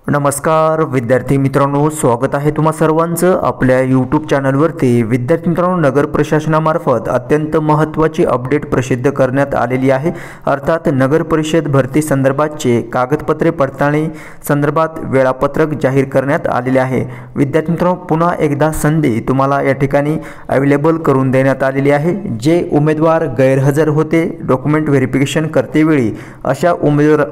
नमस्कार विद्यार्थी मित्रांनो, स्वागत आहे तुम्हा सर्वांचं आपल्या यूट्यूब चॅनलवरती। विद्यार्थी मित्रांनो, नगर प्रशासनामार्फत अत्यंत महत्त्वाची अपडेट प्रसिद्ध करण्यात आलेली आहे। अर्थात नगर परिषद भरती संदर्भातचे कागदपत्रे पडताळणी संदर्भात वेळापत्रक जाहीर करण्यात आलेले आहे। विद्यार्थी मित्रांनो, पुन्हा एकदा संधी तुम्हाला या ठिकाणी अवेलेबल करून देण्यात आलेली आहे। जे उमेदवार गैरहजर होते डॉक्युमेंट व्हेरिफिकेशन करतेवेळी, अशा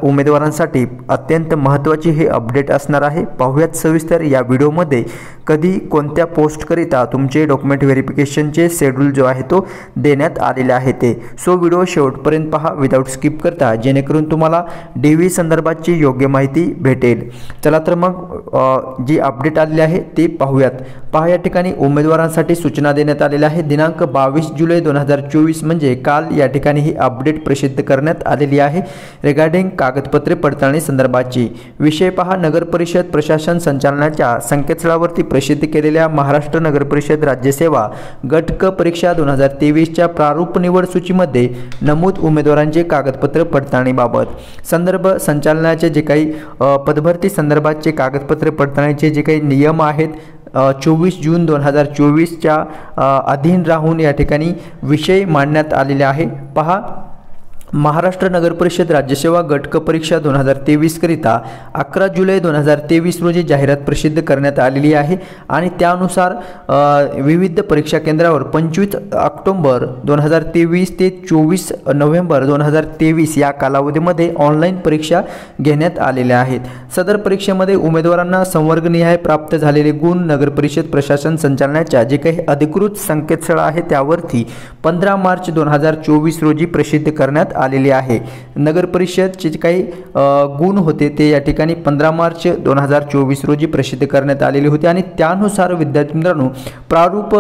उमेदवारांसाठी अत्यंत महत्त्वाची हे अपडेट असणार आहे। पाहूयात सविस्तर या व्हिडिओमध्ये कधी कोणत्या पोस्टकरिता तुमचे डॉक्युमेंट व्हेरिफिकेशनचे शेड्यूल जो आहे तो देण्यात आलेला आहे ते। सो व्हिडिओ शेवटपर्यंत पहा विदाउट स्किप करता, जेणेकरून तुम्हाला DV संदर्भाची योग्य माहिती भेटेल। चला तर मग जी अपडेट आलेली आहे ते पाहूयात। पहा, या ठिकाणी उमेदवारांसाठी सूचना देण्यात आलेल्या आहे। दिनांक 22 जुलै 2024 म्हणजे काल या ठिकाणी ही अपडेट प्रसिद्ध करण्यात आलेली आहे रिगार्डिंग कागदपत्रे पडताळणी संदर्भाची। विषय पहा, नगर परिषद प्रशासन संचालनाच्या संकेतस्थळावरती प्रसिद्ध केलेल्या महाराष्ट्र नगर परिषद राज्यसेवा गट क परीक्षा 2023 च्या प्रारूप निवड सूचीमध्ये नमूद उमेदवारांचे कागदपत्र पडताळणीबाबत संदर्भ संचालनाचे जे काही पदभरती संदर्भातचे कागदपत्र पडताळणीचे जे काही नियम आहेत 24 जून 2024 च्या अधीन राहून या ठिकाणी विषय मांडण्यात आलेले आहे। पहा, महाराष्ट्र नगर परिषद राज्यसेवा गट क परीक्षा 2023 करिता 11 जुलै 2023 रोजी जाहिरात प्रसिद्ध करण्यात आलेली आहे आणि त्यानुसार विविध परीक्षा केंद्रावर 25 ऑक्टोबर 2023 ते 24 नोव्हेंबर 2023 या कालावधीमध्ये ऑनलाईन परीक्षा घेण्यात आलेल्या आहेत। सदर परीक्षेमध्ये उमेदवारांना संवर्गनिहाय प्राप्त झालेले गुण नगर परिषद प्रशासन संचालनाच्या जे काही अधिकृत संकेतस्थळ आहे त्यावरती 15 मार्च 2024 रोजी प्रसिद्ध करण्यात आलेली आहे। नगर परिषदचे जे काही गुण होते ते या ठिकाणी 15 मार्च 2024 रोजी प्रसिद्ध करण्यात आलेले होते आणि त्यानुसार विद्यार्थी मित्रांनो, प्रारूप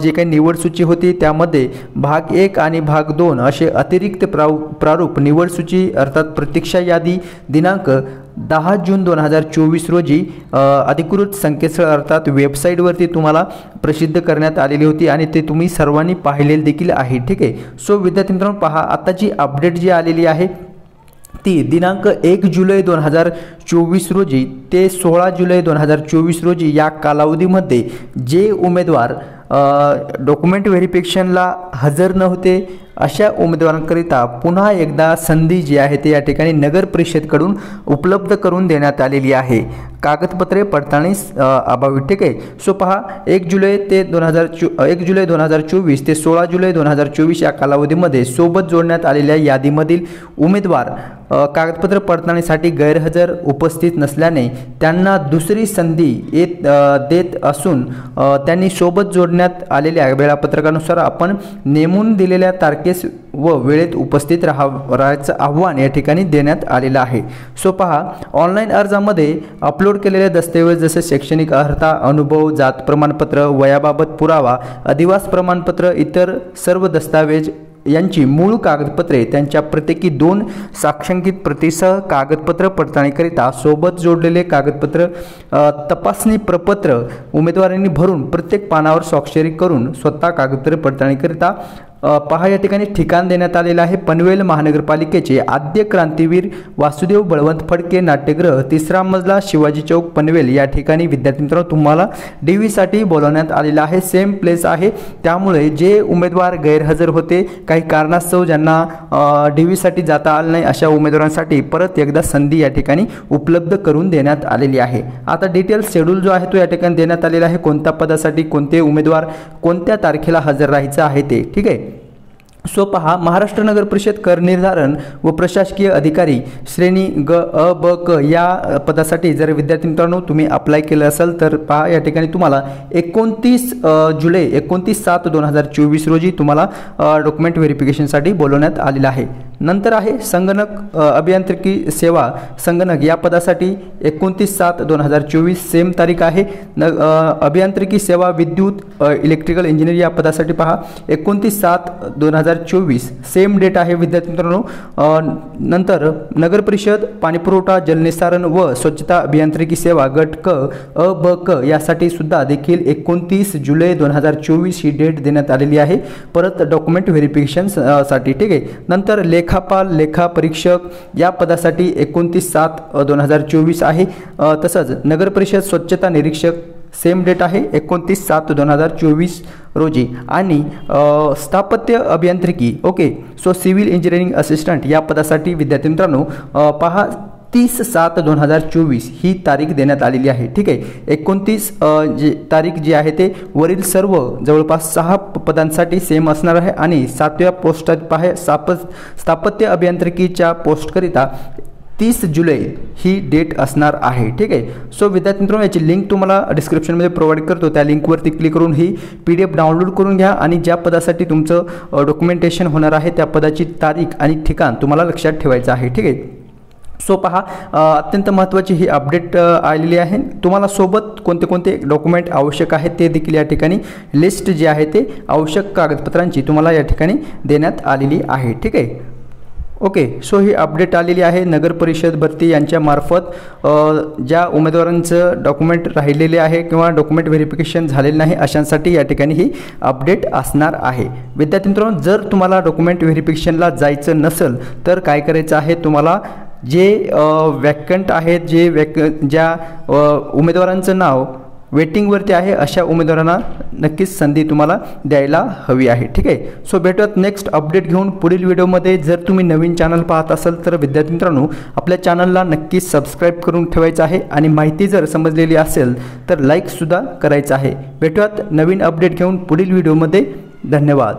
जे काही निवड सूची होती त्यामध्ये भाग 1 आणि भाग 2 असे अतिरिक्त प्रारूप निवड सूची अर्थात प्रतीक्षा यादी दिनांक 10 जून 2024 रोजी अधिकृत संकेतस्थळ अर्थात वेबसाईटवरती तुम्हाला प्रसिद्ध करण्यात आलेली होती आणि ते तुम्ही सर्वांनी पाहिलेले देखील आहे। ठीक आहे। सो विद्यार्थी मित्रांनो, पहा, आता जी अपडेट जी आलेली आहे ती दिनांक 1 जुलै 2024 रोजी ते 16 जुलै 2024 रोजी या कालावधीमध्ये जे उमेदवार डॉक्युमेंट व्हेरिफिकेशनला हजर नव्हते अशा उमेदवारांकरिता पुन्हा एकदा संधी जी आहे ते या ठिकाणी नगर परिषदकडून उपलब्ध करून देण्यात आलेली आहे कागदपत्रे पडताळणी अभावी। ठीक आहे। सो पहा, 1 जुलै 2024 ते 16 जुलै 2024 या कालावधीमध्ये सोबत जोडण्यात आलेल्या यादीमधील उमेदवार कागदपत्र पडताळणीसाठी गैरहजर उपस्थित नसल्याने त्यांना दुसरी संधी देत असून त्यांनी सोबत जोडण्यात आलेल्या वेळापत्रकानुसार आपण नेमून दिलेल्या तारखेस व वेळेत उपस्थित राहायचं आव्हान या ठिकाणी देण्यात आलेलं आहे। सो पहा, ऑनलाईन अर्जामध्ये अपलोड केलेले दस्तऐवज जसे शैक्षणिक अर्हता, अनुभव, जात प्रमाणपत्र, वयाबाबत पुरावा, अधिवास प्रमाणपत्र, इतर सर्व दस्तावेज यांची मूळ कागदपत्रे त्यांच्या प्रत्येकी 2 साक्षांकित प्रतीसह कागदपत्र पडताळणीकरिता सोबत जोडलेले कागदपत्र तपासणी प्रपत्र उमेदवारांनी भरून प्रत्येक पानावर स्वाक्षरी करून स्वतः कागदपत्र पडताळणीकरिता पहा या ठिकाणी ठिकाण देण्यात आलेलं आहे। पनवेल महानगरपालिकेचे आद्य क्रांतीवीर वासुदेव बळवंत फडके नाट्यगृह, 3रा मजला, शिवाजी चौक, पनवेल या ठिकाणी विद्यार्थी मित्रांनो तुम्हाला DV साठी बोलवण्यात आलेलं आहे। सेम प्लेस आहे, त्यामुळे जे उमेदवार गैरहजर होते काही कारणास्तव ज्यांना DV साठी जाता आलं नाही अशा उमेदवारांसाठी परत एकदा संधी या ठिकाणी उपलब्ध करून देण्यात आलेली आहे। आता डिटेल शेड्यूल जो आहे तो या ठिकाणी देण्यात आलेला आहे, कोणत्या पदासाठी कोणते उमेदवार कोणत्या तारखेला हजर राहायचं आहे ते। ठीक आहे। सो पहा, महाराष्ट्र नगर परिषद कर निर्धारण व प्रशासकीय अधिकारी श्रेणी ग अ ब क या पदासाठी जर विद्यार्थी मित्रांनो तुम्ही अप्लाय केलं असेल तर पहा या ठिकाणी तुम्हाला 29 जुलै 29/7/2024 रोजी तुम्हाला डॉक्युमेंट व्हेरिफिकेशनसाठी बोलवण्यात आलेलं आहे। नंतर आहे संगणक अभियांत्रिकी सेवा संगणक या पदासाठी 29/7/2024 सेम तारीख आहे। अभियांत्रिकी सेवा विद्युत इलेक्ट्रिकल इंजिनियर या पदासाठी पहा 29/7/2024 सेम डेट आहे विद्यार्थी मित्रांनो। नंतर नगर परिषद पाणीपुरवठा जलनिस्सारण व स्वच्छता अभियांत्रिकी सेवा गट क अ ब क यासाठी सुद्धा देखील 29 जुलै 2024 ही डेट देण्यात आलेली आहे परत डॉक्युमेंट व्हेरिफिकेशन साठी। ठीक आहे। नंतर लेखापाल लेखापरीक्षक या पदासाठी 29/7/2024 आहे। तसंच नगर परिषद स्वच्छता निरीक्षक सेम डेट आहे 29/7/2024 रोजी। आणि स्थापत्य अभियांत्रिकी okay so civil engineering assistant या पदासाठी विद्यार्थी मित्रांनो पहा 30/7/2024 ही तारीख देण्यात आलेली आहे। ठीक आहे, 29 तारीख जी आहे ते वरील सर्व जवळपास 6 पदांसाठी सेम असणार आहे। आणि 7व्या पोस्टात पहा स्थापत्य अभियांत्रिकीच्या पोस्टकरिता 30 जुलै ही डेट असणार आहे। ठीक आहे, सो विद्यार्थी मित्रांनो याची लिंक तुम्हाला डिस्क्रिप्शनमध्ये प्रोव्हाइड करतो, त्या लिंकवरती क्लिक करून ही PDF डाउनलोड करून घ्या आणि ज्या पदासाठी तुमचं डॉक्युमेंटेशन होणार आहे त्या पदाची तारीख आणि ठिकाण तुम्हाला लक्षात ठेवायचं आहे। ठीक आहे, सो पहा अत्यंत महत्त्वाची ही अपडेट आलेली आहे। तुम्हाला सोबत कोणते कोणते डॉक्युमेंट आवश्यक आहेत ते देखील या ठिकाणी लिस्ट जी आहे ते आवश्यक कागदपत्रांची तुम्हाला या ठिकाणी देण्यात आलेली आहे। ठीक आहे, ओके सो ही अपडेट आलेली आहे नगर परिषद भरती यांच्या मार्फत ज्या उमेदवारांचं डॉक्युमेंट राहिलेले आहे किंवा डॉक्युमेंट व्हेरिफिकेशन झालेलं नाही अशांसाठी या ठिकाणी ही अपडेट असणार आहे। विद्यार्थी मित्रांनो जर तुम्हाला डॉक्युमेंट व्हेरिफिकेशनला जायचं नसेल तर काय करायचं आहे, तुम्हाला जे वॅकंट आहेत ज्या उमेदवारांचं नाव वेटिंगवरती आहे अशा उमेदवारांना नक्कीच संधी तुम्हाला द्यायला हवी आहे। ठीक आहे, सो भेटूयात नेक्स्ट अपडेट घेऊन पुढील व्हिडिओमध्ये। जर तुम्ही नवीन चॅनल पाहत असाल तर विद्यार्थी मित्रांनो आपल्या चॅनलला नक्कीच सबस्क्राईब करून ठेवायचं आहे आणि माहिती जर समजलेली असेल तर लाईकसुद्धा करायचं आहे। भेटूयात नवीन अपडेट घेऊन पुढील व्हिडिओमध्ये। धन्यवाद।